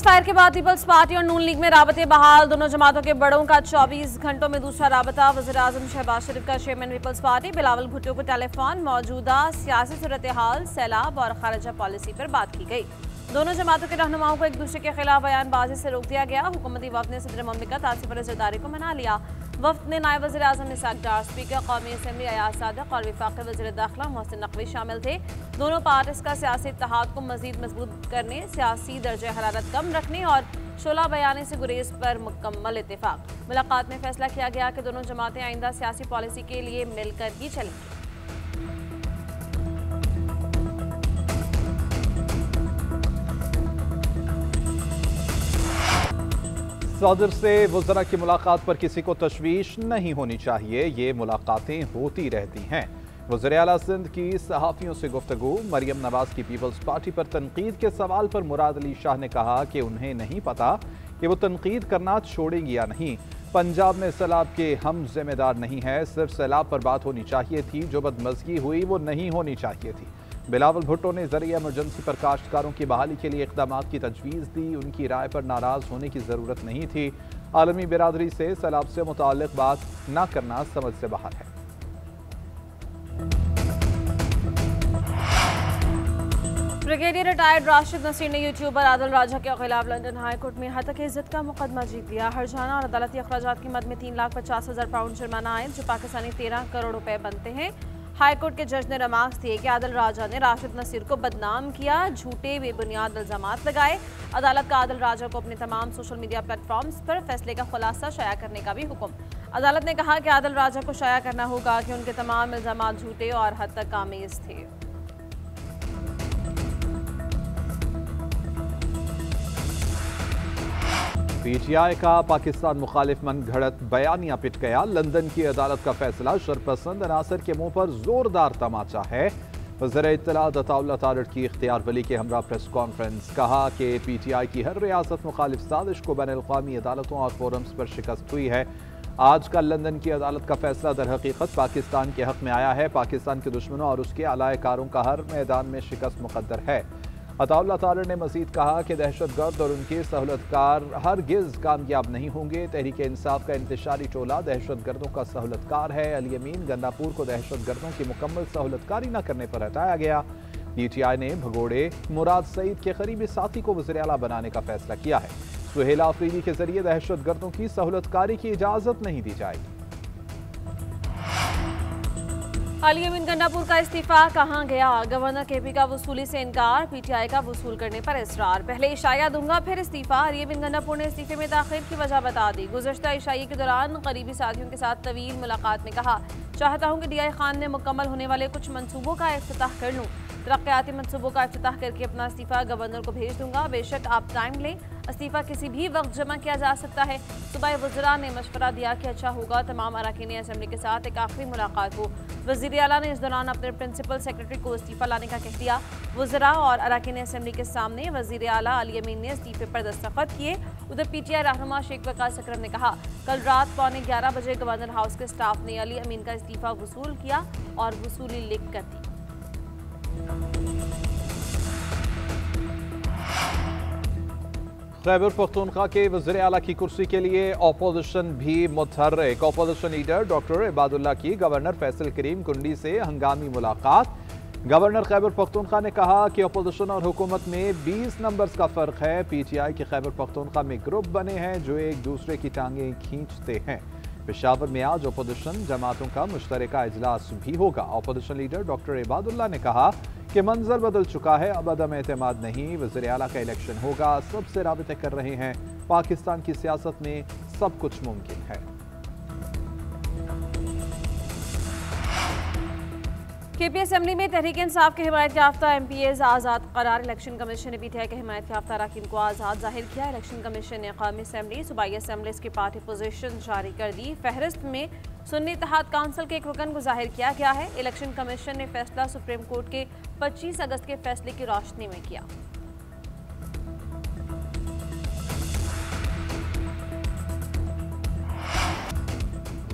Fire के बाद peoples party और नून लीग में राबते बहाल। दोनों जमातों के बड़ों का 24 घंटों में दूसरा राबता। वज़ीर-ए-आज़म शहबाज शरीफ का चेयरमैन पीपल्स पार्टी बिलावल भुट्टो को टेलीफोन। मौजूदा सियासी सूरत हाल, सैलाब और खारजा पॉलिसी पर बात की गई। दोनों जमातों के रहनुमाओं को एक दूसरे के खिलाफ बयानबाजी से रोक दिया गया। हुकूमती वफ़द ने सदर ममलिकत आसिफ अली ज़रदारी को मना लिया। वफ़द में नायब वज़ीर-ए-आज़म इसाक डार, स्पीकर कौमी असम्बली अयाज सादिक और वफाकी वज़ीर दाखिला मोहसिन नकवी शामिल थे। दोनों पार्टीज का सियासी इत्तेहाद को मज़ीद मजबूत करने, सियासी दर्जे हरारत कम रखने और शोला बयानी से गुरेज पर मुकम्मल इत्तेफाक। मुलाकात में फैसला किया गया कि दोनों जमातें आइंदा सियासी पॉलिसी के लिए मिलकर ही चलेंगी। सदर से वज़रा की मुलाकात पर किसी को तशवीश नहीं होनी चाहिए, ये मुलाकातें होती रहती हैं। वज़ीर आला सिंध की सहाफ़ियों से गुफ्तगू। मरियम नवाज की पीपल्स पार्टी पर तनकीद के सवाल पर मुराद अली शाह ने कहा कि उन्हें नहीं पता कि वो तनकीद करना छोड़ेंगी या नहीं। पंजाब में सैलाब के हम जिम्मेदार नहीं हैं, सिर्फ सैलाब पर बात होनी चाहिए थी। जो बदमज़गी हुई वो नहीं होनी चाहिए थी। बिलावल भुट्टो ने ज़रिए इमरजेंसी पर काश्तकारों की बहाली के लिए इक़दामात की तजवीज़ दी। उनकी राय पर नाराज़ होने की ज़रूरत नहीं थी। आलमी बिरादरी से सैलाब से मुताल्लिक़ बात न करना समझ से बाहर है। ब्रिगेडियर रिटायर्ड राशिद नसीर ने यूट्यूबर आदिल राजा के खिलाफ लंदन हाई कोर्ट में हतक इज्जत का मुकदमा जीत लिया। हर्जाना और अदालती अखराजात की मद में 3,50,000 पाउंड जुर्माना आयद, जो पाकिस्तानी 13 करोड़ रुपए बनते हैं। हाई कोर्ट के जज ने रिमार्क्स दिए कि आदिल राजा ने राशिद नसीर को बदनाम किया, झूठे बेबुनियाद इल्जामात लगाए। अदालत का आदिल राजा को अपने तमाम सोशल मीडिया प्लेटफॉर्म्स पर फैसले का खुलासा शाया करने का भी हुक्म। अदालत ने कहा कि आदिल राजा को शाया करना होगा कि उनके तमाम इल्जामात झूठे और हद तक आमेज थे। पीटीआई का पाकिस्तान मुखालिफ मन घड़त बयानिया पिट गया। लंदन की अदालत का फैसला शरपसंद अनासर के मुंह पर जोरदार तमाचा है। वज़ीर इत्तलात अताउल्लाह तारड़ की इख्तियार वली के हमरा प्रेस कॉन्फ्रेंस। कहा कि पीटीआई की हर रियासत मुखालिफ साजिश को बैन अल-अक़वामी अदालतों और फोरम्स पर शिकस्त हुई है। आज का लंदन की अदालत का फैसला दर हकीकत पाकिस्तान के हक में आया है। पाकिस्तान के दुश्मनों और उसके अलायकारों का हर मैदान में शिकस्त मुक़द्दर है। अताउल्लाह तारड़ ने मजीद कहा कि दहशतगर्द और उनके सहूलतकार हरगिज़ कामयाब नहीं होंगे। तहरीक इंसाफ का इंतशारी टोला दहशतगर्दों का सहूलतकार है। अली अमीन गन्नापुर को दहशतगर्दों की मुकम्मल सहूलतकारी न करने पर हटाया गया। पीटीआई ने भगोड़े मुराद सईद के करीबी साथी को वज़ीर आला बनाने का फैसला किया है। सुहेला अफरीदी के जरिए दहशतगर्दों की सहूलतकारी की इजाज़त नहीं दी जाएगी। अली अमीन गन्नापुर का इस्तीफा कहाँ गया? गवर्नर केपी का वसूली से इनकार, पीटीआई का वसूल करने पर इसरार। पहले इशाया दूंगा फिर इस्तीफा। अली अमीन गन्नापुर ने इस्तीफे में ताखिर की वजह बता दी। गुज़श्ता इशाई के दौरान करीबी साथियों के साथ तवील मुलाकात में कहा, चाहता हूँ कि डीआई खान ने मुकम्मल होने वाले कुछ मनसूबों का इफ्तिताह कर लूँ। तरक्याती मनसूबों का इफ्तिताह करके अपना इस्तीफा गवर्नर को भेज दूंगा। बेशक आप टाइम लें, इस्तीफा किसी भी वक्त जमा किया जा सकता है। सूबाई वज़रा ने मशवरा दिया कि अच्छा होगा तमाम अरकान असम्बली के साथ एक आखिरी मुलाकात हो। वज़ीर आला ने इस दौरान अपने प्रिंसिपल सेक्रेटरी को इस्तीफा लाने का कह दिया। वज़रा और अरकान असम्बली के सामने वज़ीर आला अली अमीन ने इस्तीफे पर दस्तखत किए। उधर पीटीआई रहनुमा शेख वकास अकरम ने कहा, कल रात 11:15 बजे गवर्नर हाउस के स्टाफ ने अली अमीन का इस्तीफा वसूल किया और वसूली लिख कर दी। खैबर पख्तूनख्वा के वज़ीर आला की कुर्सी के लिए अपोजिशन भी मुतहर्रिक। अपोजिशन लीडर डॉक्टर इबादुल्ला की गवर्नर फैसल करीम कुंडी से हंगामी मुलाकात। गवर्नर खैबर पख्तूनख्वा ने कहा कि अपोजिशन और हुकूमत में 20 नंबर्स का फ़र्क है। पीटीआई के खैबर पख्तूनख्वा में ग्रुप बने हैं जो एक दूसरे की टांगें खींचते हैं। पेशावर में आज अपोजिशन जमातों का मुश्तरका इजलास भी होगा। अपोजिशन लीडर डॉक्टर इबादुल्ला ने कहा कि मंजर बदल चुका है, अब अदम एतमाद नहीं। वज़ीर आला का इलेक्शन होगा, सबसे राबिते कर रहे हैं। पाकिस्तान की सियासत में सब कुछ मुमकिन है। केपी असम्बली में तहरीक इंसाफ के हिमायत याफ्ता MPAs आज़ाद करार। इलेक्शन कमीशन ने पीटीआई के हिमायत याफ्ता अरकान को आज़ाद जाहिर किया। इलेक्शन कमीशन ने कौमी असम्बली सूबाई असम्बलीज़ की पार्टी पोजीशन जारी कर दी। फहरिस्त में सुन्नी इत्तेहाद काउंसिल के एक रुकन को जाहिर किया गया है। इलेक्शन कमीशन ने फैसला सुप्रीम कोर्ट के 25 अगस्त के फैसले की रोशनी में किया।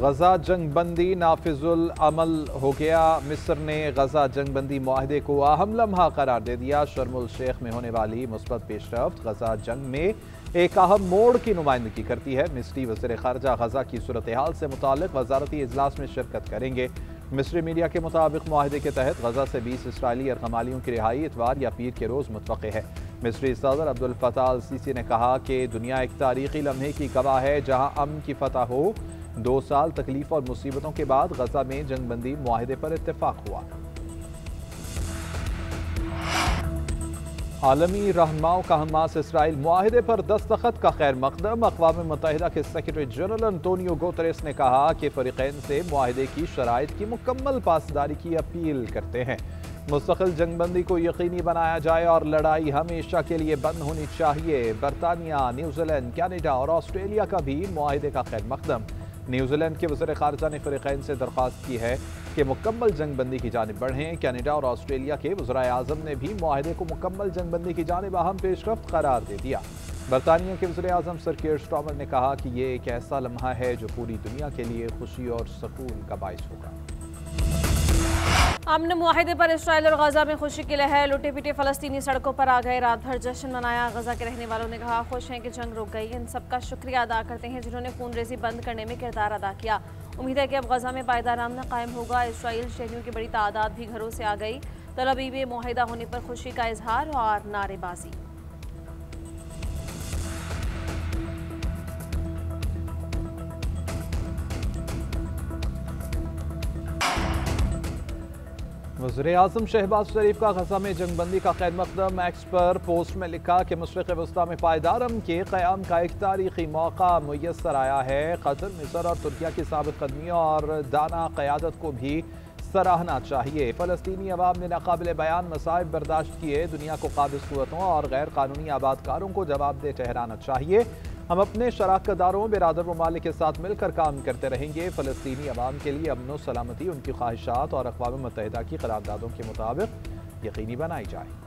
गजा जंग बंदी नाफिजुल अमल हो गया। मिस्र ने गजा जंग बंदी मुआहदे को अहम लम्हा करार दे दिया। शर्मुल शेख में होने वाली मुस्बत पेशरफ्त गजा जंग में एक अहम मोड़ की नुमाइंदगी करती है। मिस्री वज़ीर ख़ारजा गजा की सूरत हाल से मुतालिक वजारती इजलास में शिरकत करेंगे। मिस्री मीडिया के मुताबिक मुआहदे के तहत गजा से 20 इसराइली अरगमालियों की रिहाई इतवार या पीर के रोज़ मुतवक्के है। मिस्री सदर अब्दुल फताह अल सीसी ने कहा कि दुनिया एक तारीखी लम्हे की गवाह है जहाँ अमन की फतह हो। 2 साल तकलीफ और मुसीबतों के बाद गजा में जंगबंदी मुआहदे पर इत्तेफाक हुआ। आलमी रहनुमाओं का हमास इसराइल मुआहदे पर दस्तखत का खैर मकदम। अक़वाम मुत्तहिदा के सेक्रेटरी जनरल अंटोनियो गुतेरेस ने कहा कि फरीक़ैन से मुआहदे की शराइत की मुकम्मल पासदारी की अपील करते हैं। मुस्तकिल जंगबंदी को यकीनी बनाया जाए और लड़ाई हमेशा के लिए बंद होनी चाहिए। बरतानिया, न्यूजीलैंड, कनाडा और ऑस्ट्रेलिया का भी मुआहदे का खैर मकदम। न्यूजीलैंड के वज़ीर ख़ारजा ने फरीक़ैन से दरख्वास्त की है कि मुकम्मल जंगबंदी की जानिब बढ़ें। कनाडा और ऑस्ट्रेलिया के वज़ीर आज़म ने भी मुआहदे को मुकम्मल जंगबंदी की जानिब अहम पेशरफ्त करार दे दिया। बरतानिया के वज़ीर आज़म सर कीर स्टारमर ने कहा कि ये एक ऐसा लम्हा है जो पूरी दुनिया के लिए खुशी और सुकून का बाइस होगा। अमन मुआहदे पर इसराइल और गजा में खुशी की लहर। लुटे पिटे फ़लस्तीनी सड़कों पर आ गए, रात भर जश्न मनाया। गजा के रहने वालों ने कहा खुश हैं कि जंग रुक गई। इन सबका शुक्रिया अदा करते हैं जिन्होंने खून रेजी बंद करने में किरदार अदा किया। उम्मीद है कि अब गजा में पायदार अमन कायम होगा। इसराइल शहरियों की बड़ी तादाद भी घरों से आ गई। तल अवीव में मुआहदा होने पर खुशी का इजहार और नारेबाजी। वज़ीर आज़म शहबाज शरीफ का गजा में जंगबंदी का खैर मकदम। एक्स पर पोस्ट में लिखा कि मशरिक़ वस्ता में पायदार अमन के क़याम का एक तारीखी मौका मुयस्सर आया है। कतर, मिस्र और तुर्किया की साबित कदमी और दाना क़यादत को भी सराहना चाहिए। फ़लस्तीनी अवाम ने नाक़ाबिल बयान मसाइब बर्दाश्त किए। दुनिया को काबिज़ क़ुव्वतों और गैर कानूनी आबादकारों को जवाबदेह ठहराना चाहिए। हम अपने शराकतदारों बिरादर ममालिक के साथ मिलकर काम करते रहेंगे। फ़लस्तीनी अवाम के लिए अमन व सलामती उनकी ख्वाहिशात और अक़वाम मुत्तहिदा की करारदादों के मुताबिक यकीनी बनाई जाए।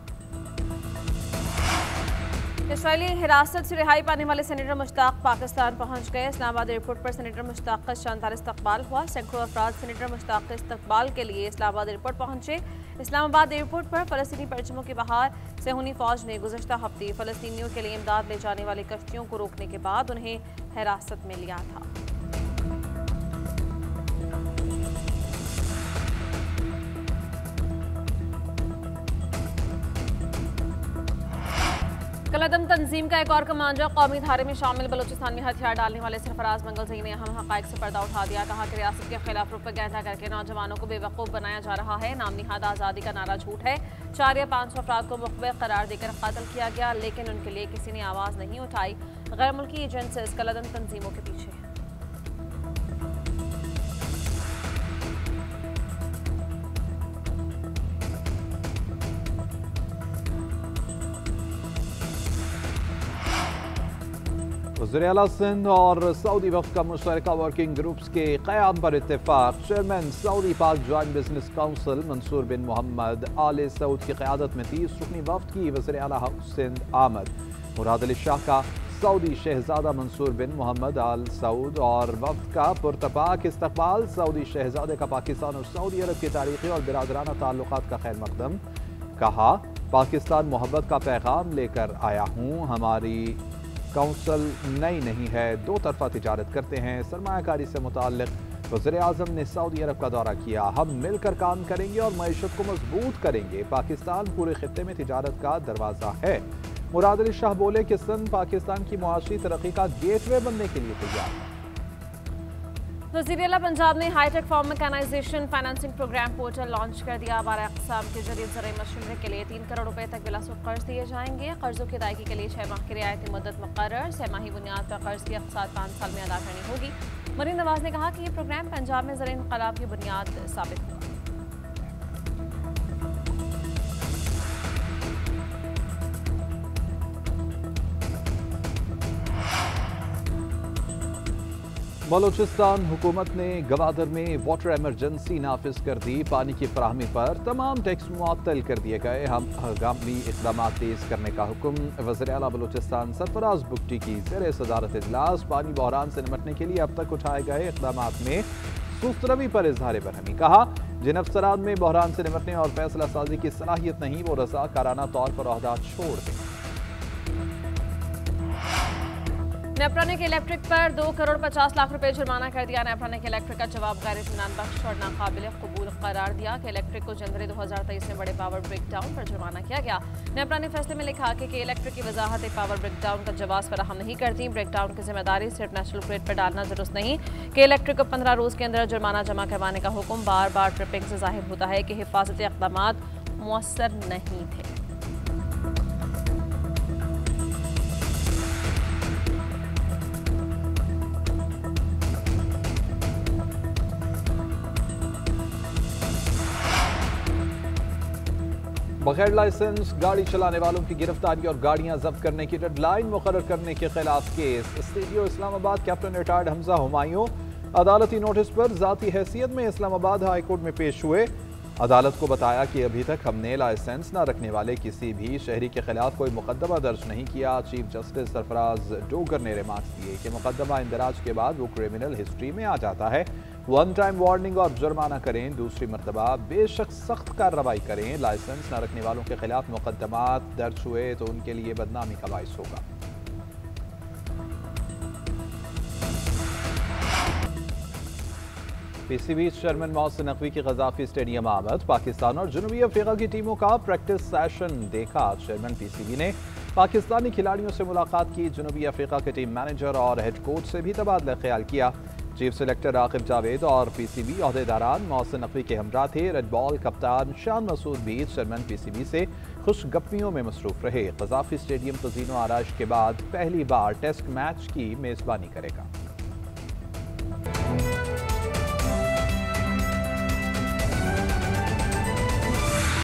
इसराइली हिरासत से रिहाई पाने वाले सेनेटर मुश्ताक पाकिस्तान पहुंच गए। इस्लामाबाद एयरपोर्ट पर सेनेटर मुश्ताक का शानदार इस्तकबाल हुआ। सैकड़ों अफराद सेनेटर मुश्ताक के इस्तकबाल के लिए इस्लामाबाद एयरपोर्ट पहुंचे। इस्लामाबाद एयरपोर्ट पर फ़लस्तीनी परचमों की बहार सेहूनी फ़ौज ने गुज़श्ता हफ्ते फ़लस्तीनियों के लिए इमदाद ले जाने वाली कश्तियों को रोकने के बाद उन्हें हिरासत में लिया था। कलदम तंजीम का एक और कमांडर कौमी धारे में शामिल बलूचिस्तान में हथियार डालने वाले सरफराज मंगलजई ने अहम हक़ाइक़ से पर्दा उठा दिया। कहा कि रियासत के खिलाफ प्रोपेगेंडा करके नौजवानों को बेवकूफ़ बनाया जा रहा है। नाम निहाद आज़ादी का नारा झूठ है। 4 या 5 अफराद को मुखबिर करार देकर कत्ल किया गया, लेकिन उनके लिए किसी ने आवाज़ नहीं उठाई। गैर मुल्की एजेंसीज कलदम तंजीमों के पीछे हैं। वज़ीर आला सिंध और सऊदी वफ़द का मुश्तरका वर्किंग ग्रुप्स के क़याम पर इत्तेफाक। चेयरमैन सऊदी पाक जॉइंट बिजनेस काउंसिल मंसूर बिन मोहम्मद आले सऊद की क़यादत में 30 रुकनी वफ़द की वज़ीर आला सिंध आमद। मुराद अली शाह का सऊदी शहजादा मंसूर बिन मोहम्मद आल सऊद और वफ़द का पुरतपाक इस्तक़बाल। सऊदी शहजादे का पाकिस्तान और सऊदी अरब की तारीख़ी और बिरादराना ताल्लुक़ात का खैर मकदम। कहा पाकिस्तान मोहब्बत का पैगाम लेकर आया हूँ। हमारी काउंसिल नई नहीं है, 2 तरफ़ा तिजारत करते हैं। सरमायाकारी से मुताल्लिक़ वज़ीर आज़म ने सऊदी अरब का दौरा किया। हम मिलकर काम करेंगे और मईशत को मजबूत करेंगे। पाकिस्तान पूरे खित्ते में तिजारत का दरवाज़ा है। मुराद अली शाह बोले कि सिंध पाकिस्तान की मुआशी तरक्की का गेटवे बनने के लिए तैयार है। वज़ीर आला पंजाब ने high tech farm mechanization financing program portal launch कर दिया। 12 अक़साम के जरिए ज़राई मशीनरी के लिए 3 करोड़ रुपए तक बिलासुल्क कर्ज दिए जाएंगे। कर्जों की अदायगी के लिए 6 माह की रियायती मुद्दत मुकर्रर। 6 माही बुनियाद पर कर्ज की अक़सात 5 साल में अदा करनी होगी। मरीम नवाज ने कहा कि ये प्रोग्राम पंजाब में ज़राई इनक़लाब की बुनियाद साबित होगा। बलूचिस्तान हुकूमत ने गवादर में वाटर एमरजेंसी नाफिज कर दी। पानी की फराहमी पर तमाम टैक्स मुअत्तल कर दिए गए। हम हंगामी इक़दाम तेज करने का हुक्म। वज़ीर आला बलूचिस्तान सरफराज बुगटी की ज़ेर सदारत इजलास। पानी बहरान से निपटने के लिए अब तक उठाए गए इक़दाम में सुस्त रवी पर इजहार बरहमी। कहा, जिन अफसरान में बहरान से निपटने और फैसला साजी की सलाहियत नहीं, वो रज़ाकाराना तौर पर ओहदा छोड़ दें। नेपरानिक इलेक्ट्रिक पर 2 करोड़ 50 लाख रुपए जुर्माना कर दिया। नेपरानिक इलेक्ट्रिक का जवाब गैर इत्मीनान बख्श और नाकाबिल कबूल करार दिया कि इलेक्ट्रिक को जनवरी 2023 में बड़े पावर ब्रेकडाउन पर जुर्माना किया गया। नेपरानिक फैसले में लिखा कि इलेक्ट्रिक की वजाहत एक पावर ब्रेकडाउन का जवाब फराहम नहीं करती। ब्रेकडाउन की जिम्मेदारी सिर्फ नेशनल ग्रिड पर डालना दुरुस्त नहीं कि इलेक्ट्रिक को 15 रोज के अंदर जुर्माना जमा करवाने का हुक्म बार बार ट्रिपिंग से जाहिर होता है कि हिफाजती इक़दाम मुअस्सर नहीं थे। बगैर लाइसेंस गाड़ी चलाने वालों की गिरफ्तारी और गाड़ियां जब्त करने की डेडलाइन मुकर्रर करने के खिलाफ case. Studio Islamabad captain retired Hamza Humayun अदालती नोटिस पर जाती हैसियत में इस्लामाबाद हाई कोर्ट में पेश हुए। अदालत को बताया कि अभी तक हमने लाइसेंस न रखने वाले किसी भी शहरी के खिलाफ कोई मुकदमा दर्ज नहीं किया। चीफ जस्टिस सरफराज डोगर ने रिमार्क्स दिए कि मुकदमा इंदराज के बाद वो क्रिमिनल हिस्ट्री में आ जाता है। 1 टाइम वार्निंग और जुर्माना करें, दूसरी मरतबा बेशक सख्त कार्रवाई करें। लाइसेंस न रखने वालों के खिलाफ मुकदमा दर्ज हुए तो उनके लिए बदनामी का बाइस होगा। पीसीबी चेयरमैन मोहसिन नकवी की गजाफी स्टेडियम आमद। पाकिस्तान और जनूबी अफ्रीका की टीमों का प्रैक्टिस सेशन देखा। चेयरमैन पीसीबी ने पाकिस्तानी खिलाड़ियों से मुलाकात की। जनूबी अफ्रीका के टीम मैनेजर और हेड कोच से भी तबादला ख्याल किया। चीफ सेलेक्टर राकिब जावेद और पीसीबी अहदेदारान मोहसिन नकवी के हमरा थे। रेड बॉल कप्तान शान मसूद भी चेयरमैन पीसीबी से खुशगप्पियों में मसरूफ रहे। गजाफी स्टेडियम तज़ीनो आराइश के बाद पहली बार टेस्ट मैच की मेजबानी करेगा।